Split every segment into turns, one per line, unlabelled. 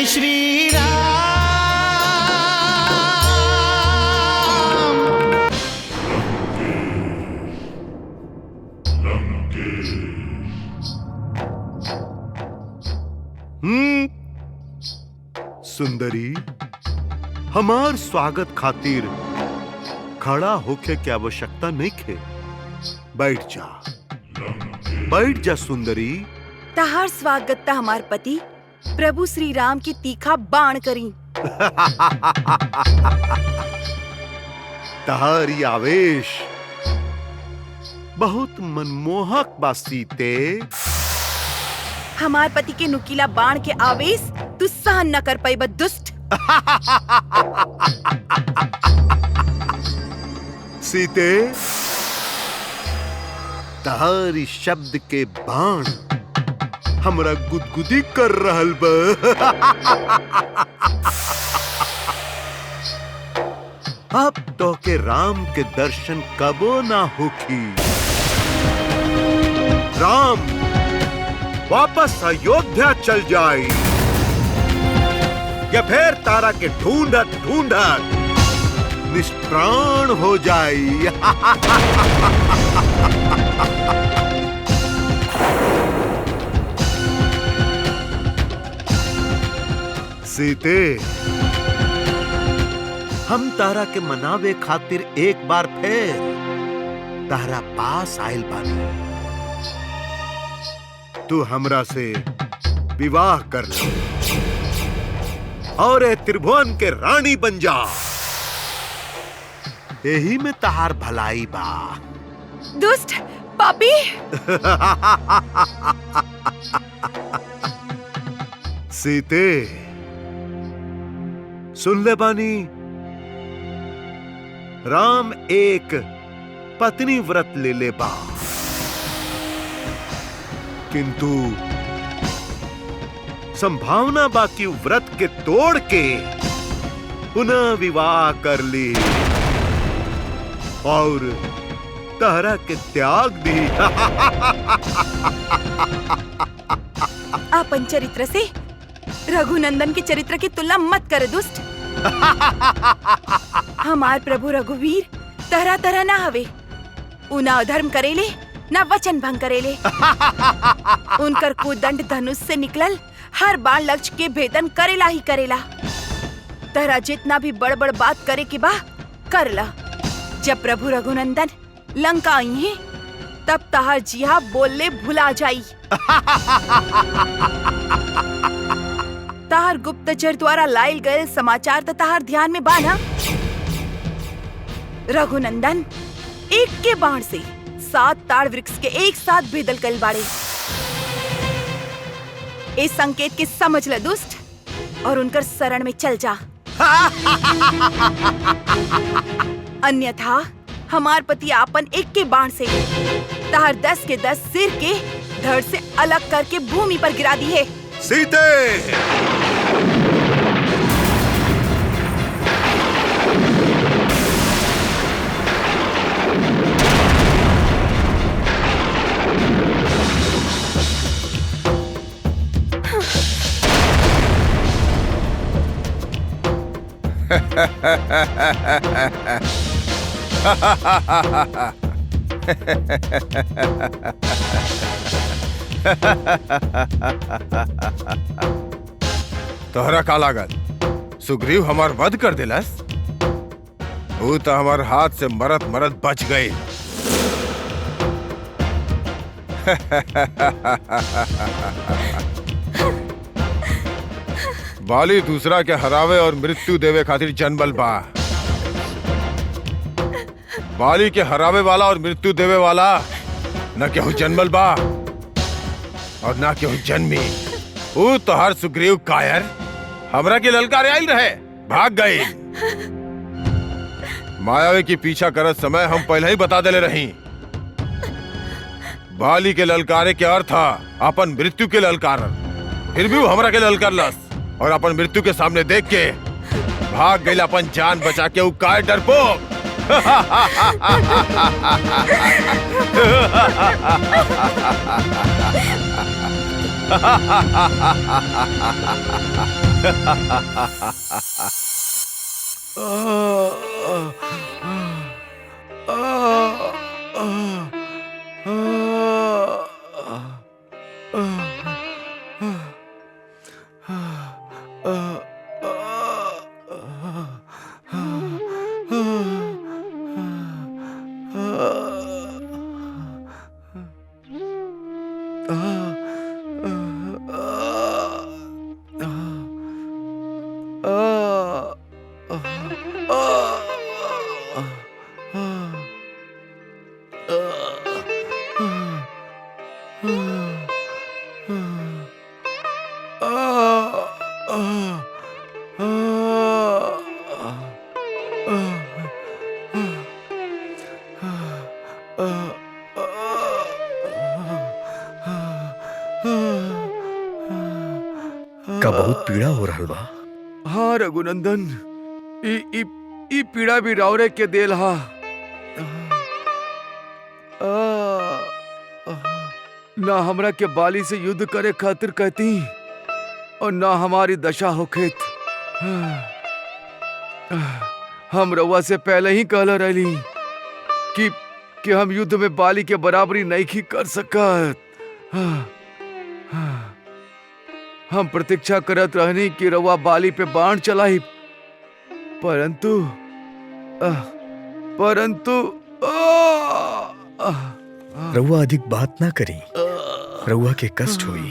श्री राम।
सुंदरी, हमार स्वागत खातिर खड़ा होके की आवश्यकता नहीं खे। बैठ जा सुंदरी।
तहार स्वागत ता हमार पति प्रभु श्री राम की तीखा बाण करी।
तहारी आवेश बहुत मनमोहक बा सीते।
हमार पति के नुकीला बाण के आवेश तू सहन न कर पाई दुष्ट।
सीते, तहारी शब्द के बाण हमरा गुदगुदी कर रहल बा। अब तो के राम के दर्शन कबो ना होखी। राम वापस अयोध्या चल जाए या फिर तारा के ढूंढत ढूंढत निष्प्राण हो जाए। सीते, हम तारा के मनावे खातिर एक बार फिर तारा पास आयल बानी। तू हमरा से विवाह कर ले और ए त्रिभुवन के रानी बन जा। यही में तहार भलाई बा।
दुष्ट पापी।
सीते, सुन ले बानी, राम एक पत्नी व्रत ले ले बा, किंतु संभावना बाकी व्रत के तोड़ के पुनः विवाह कर ली और तहरा के त्याग दी।
अपन चरित्र से रघुनंदन के चरित्र की तुलना मत कर दुष्ट। हमार प्रभु रघुवीर तरह तरह ना हवे। उना अधर्म करेले ना वचन भंग करेले। उनकर कुदंड धनुष से निकलल हर बार लक्ष्य के भेदन करेला ही करेला। तरह जितना भी बड़ बड़ बात करे के बा कर ला। जब प्रभु रघुनंदन लंका आई है तब तहार जिया बोलले भुला जाई। तहार गुप्तचर द्वारा लायल गए समाचार तो तहार ध्यान में बाना। रघुनंदन एक के बाण से 7 ताड़ वृक्ष के एक साथ भेदल कल बाड़े। इस संकेत के समझ ले दुष्ट और उनकर शरण में चल जा। अन्यथा हमार पति आपन एक के बाण से तहार 10 के 10 सिर के धड़ से अलग करके भूमि पर गिरा दी है।
सीते,
तोहरा का लागल सुग्रीव हमार वध कर दिलस। वो तो हमार हाथ से मरत मरत बच गई। बाली दूसरा के हरावे और मृत्यु देवे खातिर जन्मल बा। बाली के हरावे वाला और मृत्यु देवे वाला न केहू जन्मल बा और न केहू जन्मी। वो तोहार सुग्रीव कायर हमरा के ललकारे आइल रहे, भाग गई। मायावी की पीछा करत समय हम पहले ही बता देले रही। बाली के ललकारे के अर्थ था अपन मृत्यु के ललकार। फिर भी वो हमरा के ललकारलस और अपन मृत्यु के सामने देख के भाग गई। अपन जान बचा के वो काय डरपोक।
का बहुत पीड़ा हो रहल बा।
हाँ रघुनंदन, ई पीड़ा भी रावरे के देल हा। ना हमरा के बाली से युद्ध करे खातिर कहती और ना हमारी दशा होखेत। हम रउआ से पहले ही कहला रहली कि हम युद्ध में बाली के बराबरी नहीं कर सकत। हम प्रतीक्षा करत रहनी कि रउआ बाली पे बाण चलाई, परंतु
रउआ अधिक बात ना करी, रउआ के कष्ट हुई।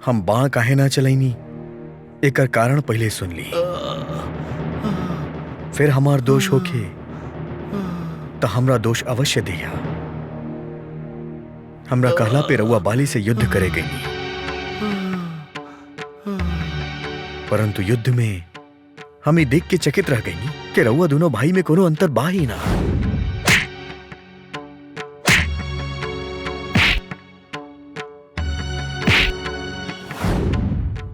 हम बाण काहे ना चलैनी एकर कारण पहले सुन ली, फिर हमार दोष होखे तो हमरा दोष अवश्य दिया। हमरा कहला पे रउआ बाली से युद्ध करे गई, परंतु युद्ध में हम ये देख के चकित रह गई कि रउआ दोनों भाई में कोनो अंतर बा ही ना।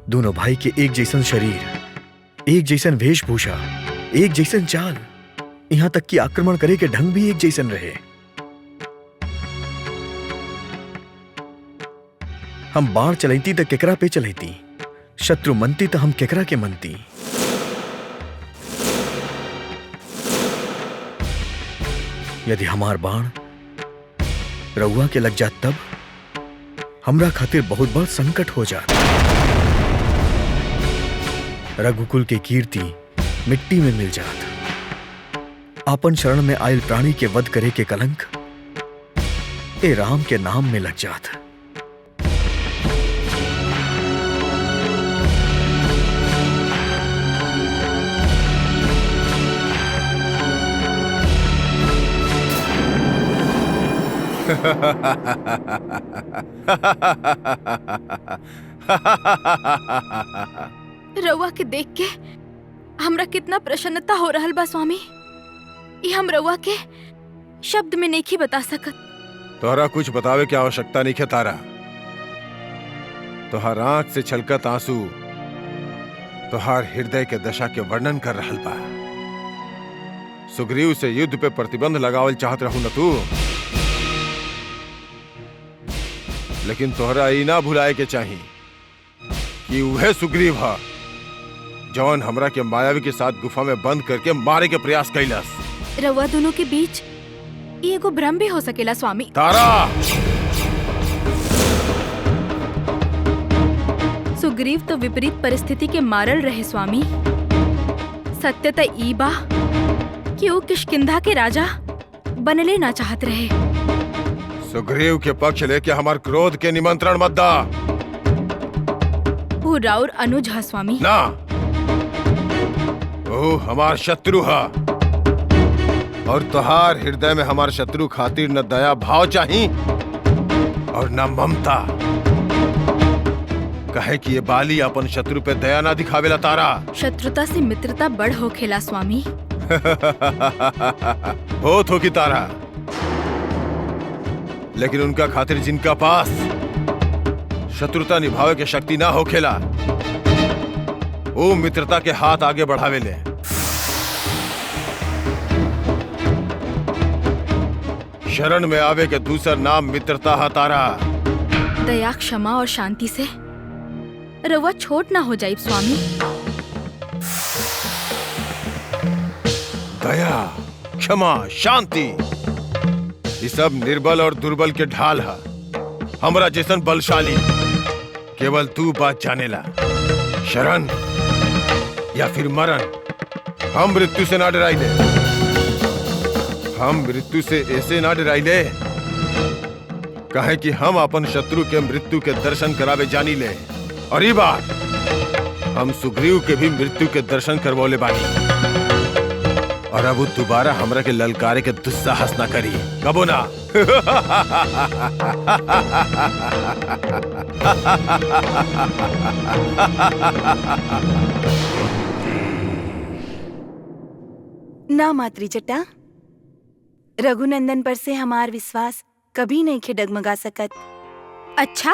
दोनों भाई के एक जैसन शरीर, एक जैसन वेशभूषा, एक जैसन चाल, यहां तक कि आक्रमण करे के ढंग भी एक जैसन रहे। हम बाण चलैती तो केकरा पे चलैती, शत्रु मनती तो हम केकरा के मनती। यदि हमार बाण रउआ के लग जात तब हमरा खातिर बहुत बड़ संकट हो जात। रघुकुल के कीर्ति मिट्टी में मिल जात। आपन शरण में आयल प्राणी के वध करे के कलंक ए राम के नाम में लग जात।
रउआ के देख के हमरा कितना प्रसन्नता हो रहल बा स्वामी। ये हम रउआ के शब्द में नहीं बता सकत।
तोहरा कुछ बतावे की आवश्यकता नहीं है तारा। तोहार आंख से छलकत आंसू तोहार हृदय के दशा के वर्णन कर रहल बा। सुग्रीव से युद्ध पे प्रतिबंध लगावल चाहत रहू न तू, लेकिन तोहरा ई ना भुलाए के चाही कि वह सुग्रीव हा जौन हमरा के मायावी के साथ गुफा में बंद करके मारे के प्रयास कैलास।
रउआ दोनों के बीच ये एगो भ्रम भी हो सकेला स्वामी।
तारा,
सुग्रीव तो विपरीत परिस्थिति के मारल रहे स्वामी। सत्य त ई बा कि वो किष्किंधा के राजा बनले ना चाहत रहे।
सुग्रीव के पक्ष लेके हमार क्रोध के निमंत्रण मत दा।
वो राउर अनुज है स्वामी।
ना, वो हमार शत्रु है और तुहार हृदय में हमार शत्रु खातिर न दया भाव चाही और न ममता। कहे कि ये बाली अपन शत्रु पे दया ना दिखावेला तारा।
शत्रुता से मित्रता बढ़ हो खेला स्वामी।
होत हो की तारा, लेकिन उनका खातिर जिनका पास शत्रुता निभावे के शक्ति ना हो खेला, वो मित्रता के हाथ आगे बढ़ावे ले। शरण में आवे के दूसर नाम मित्रता है तारा।
दया, क्षमा और शांति से रउआ छोट ना हो जाए स्वामी।
दया, क्षमा, शांति, ये सब निर्बल और दुर्बल के ढाल है। हमरा जैसन बलशाली केवल तू बात जानेला। शरण या फिर मरण, हम मृत्यु से ना डराइले। हम मृत्यु से ऐसे ना डराइले कहे कि हम अपन शत्रु के मृत्यु के दर्शन करावे जानी ले। और ये बार हम सुग्रीव के भी मृत्यु के दर्शन करवौले बानी। और अब दोबारा हमरा के ललकारे के दुस्साहस ना करी, कबो ना।
ना मातृजटा, रघुनंदन पर से हमार विश्वास कभी नहीं खे डगमगा सकत।
अच्छा,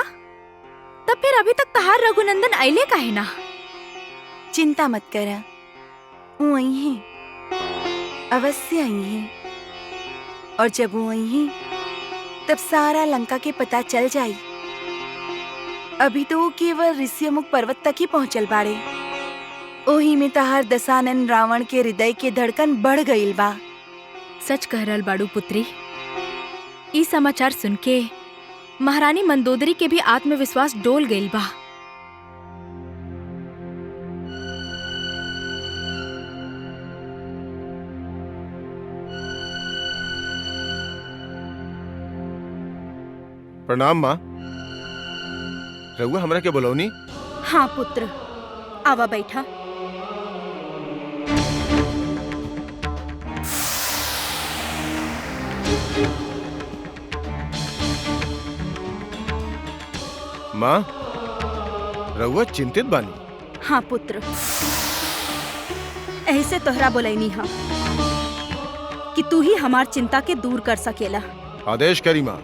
तब फिर अभी तक तहार रघुनंदन आइले काहे ना?
चिंता मत करा, वो आई है, अवश्य आई है। और जब वो आई है तब सारा लंका के पता चल जाई। अभी तो वो केवल ऋष्यमुख पर्वत तक ही पहुंचल बाड़े। ओही में तहार दशानन रावण के हृदय के धड़कन बढ़ गईल बा।
सच कह रहल बाड़ू पुत्री। ई समाचार सुन के महारानी मंदोदरी के भी आत्मविश्वास डोल गईल बा।
प्रणाम माँ। रघुआ हमरा के बोलौनी?
हाँ पुत्र, आवा बैठा।
माँ, रघुआ चिंतित बानी?
हाँ पुत्र, ऐसे तोहरा बोलैनी हा कि तू ही हमार चिंता के दूर कर सकेला।
आदेश करी माँ।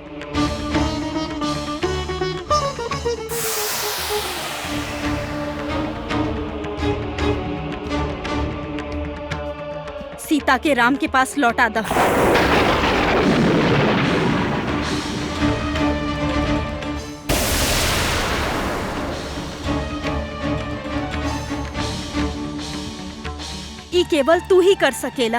सीता के राम के पास लौटा द। ई केवल तू ही कर सकेला।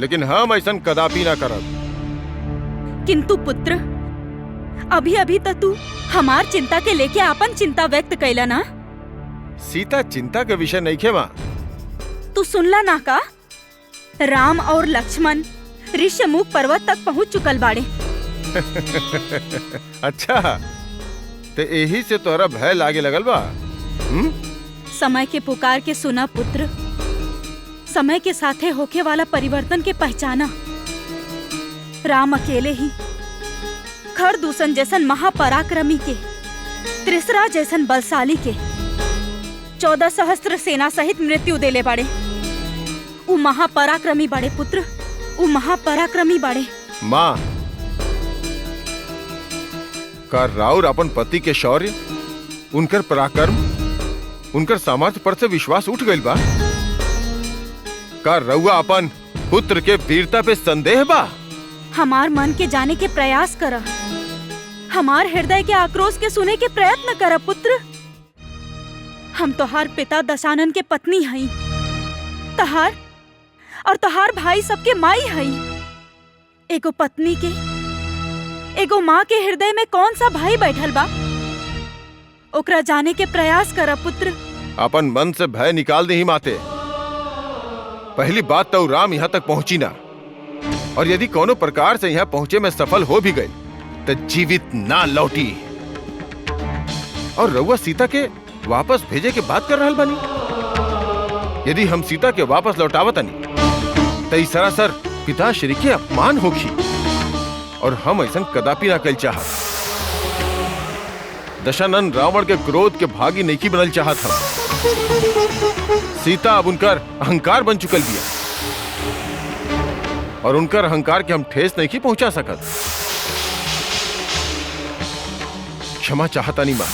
लेकिन हम ऐसा कदापि ना करब।
किंतु पुत्र, अभी अभी तो तू हमार चिंता के लेके अपन चिंता व्यक्त कैला ना।
सीता चिंता के विषय नहीं खे माँ।
तू सुनला ना का? राम और लक्ष्मण ऋष्यमुख पर्वत तक पहुंच चुकल बाड़े।
अच्छा, तो यही से तोहरा भय लागे लगल बा?
समय के पुकार के सुना पुत्र। समय के साथे होके वाला परिवर्तन के पहचाना। राम अकेले ही खरदूषण जैसन महापराक्रमी के, त्रिसरा जैसन बलशाली के 14 सहस्त्र सेना सहित मृत्यु देले बाड़े। उ महापराक्रमी बाड़े पुत्र, उ महापराक्रमी बाड़े।
माँ, का राउर अपन पति के शौर्य, उनकर पराक्रम, उनकर सामर्थ्य पर से विश्वास उठ गइल बा? का रउआ अपन पुत्र के वीरता पे संदेह बा?
हमार मन के जाने के प्रयास कर। हमार हृदय के आक्रोश के सुने के प्रयत्न कर पुत्र। हम तोहार पिता दशानन के पत्नी हई। तहार और तहार भाई सबके माई हई। एगो पत्नी के, एगो माँ के हृदय में कौन सा भाई बैठल बा? ओकरा जाने के प्रयास कर पुत्र।
अपन मन से भय निकाल दे ही माते। पहली बात तो राम यहाँ तक पहुंची ना, और यदि कोनो प्रकार से यहाँ पहुंचे में सफल हो भी गई तो जीवित ना लौटी। और रउआ सीता के वापस भेजे के बात कर रहल बानी। यदि हम सीता के वापस लौटावतनी तो ई सरासर पिताश्री के अपमान होगी, और हम ऐसा कदापि ना कल चाहत। दशानन रावण के क्रोध के भागी नहीं बनल चाहत हम। सीता अब उनकर अहंकार बन चुकल बिया, और उनकर अहंकार के हम ठेस नहीं पहुंचा सकत। क्षमा चाहता नहीं मां।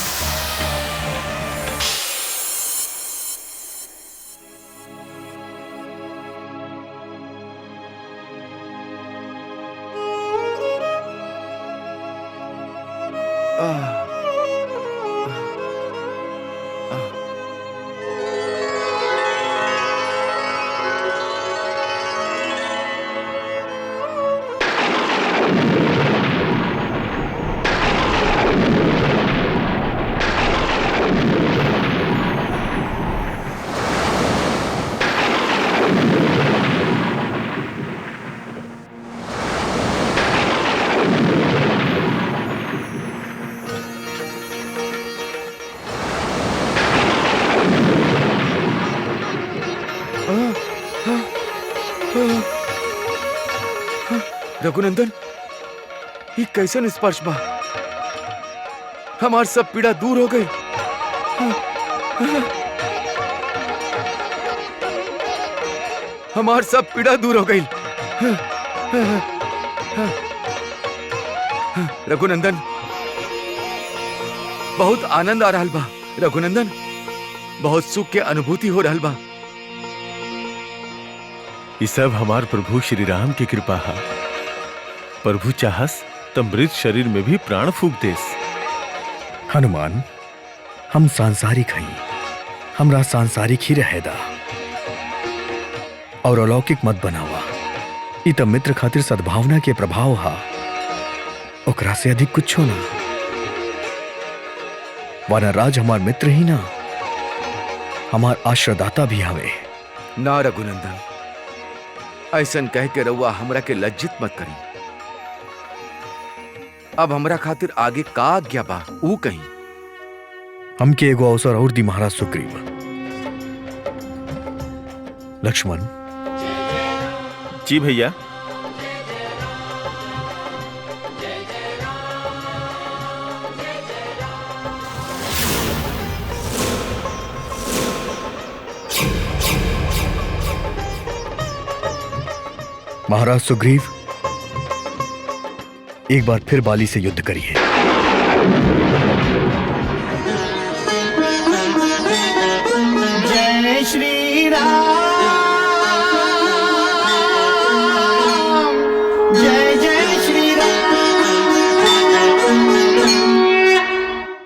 रघुनंदन, ये कैसन स्पर्श बा? हमार सब पीड़ा दूर हो गई। हमार सब पीड़ा दूर हो गई। रघुनंदन, बहुत आनंद आ रहा बा। रघुनंदन, बहुत सुख के अनुभूति हो रहा बा।
ये सब हमार प्रभु श्री राम की कृपा है। प्रभु चाहस तो मृत शरीर में भी प्राण फूक देस।
हनुमान, हम सांसारिक हई, हमरा सांसारिक ही रहेदा और अलौकिक मत बनावा। ई त मित्र खातिर सद्भावना के प्रभाव हा, ओकरा से अधिक कुछ ना। वानरराज हमार मित्र ही ना, हमार आश्रयदाता भी हवे।
ना रघुनंदन, ऐसन कह के रउआ हमरा के लज्जित मत करी। अब हमरा खातिर आगे का आज्ञा बा ऊ कहीं।
हमके एगो अवसर और दी महाराज सुग्रीव। लक्ष्मण,
जी भैया।
महाराज सुग्रीव, एक बार फिर बाली से युद्ध करिए।
जय श्री राम।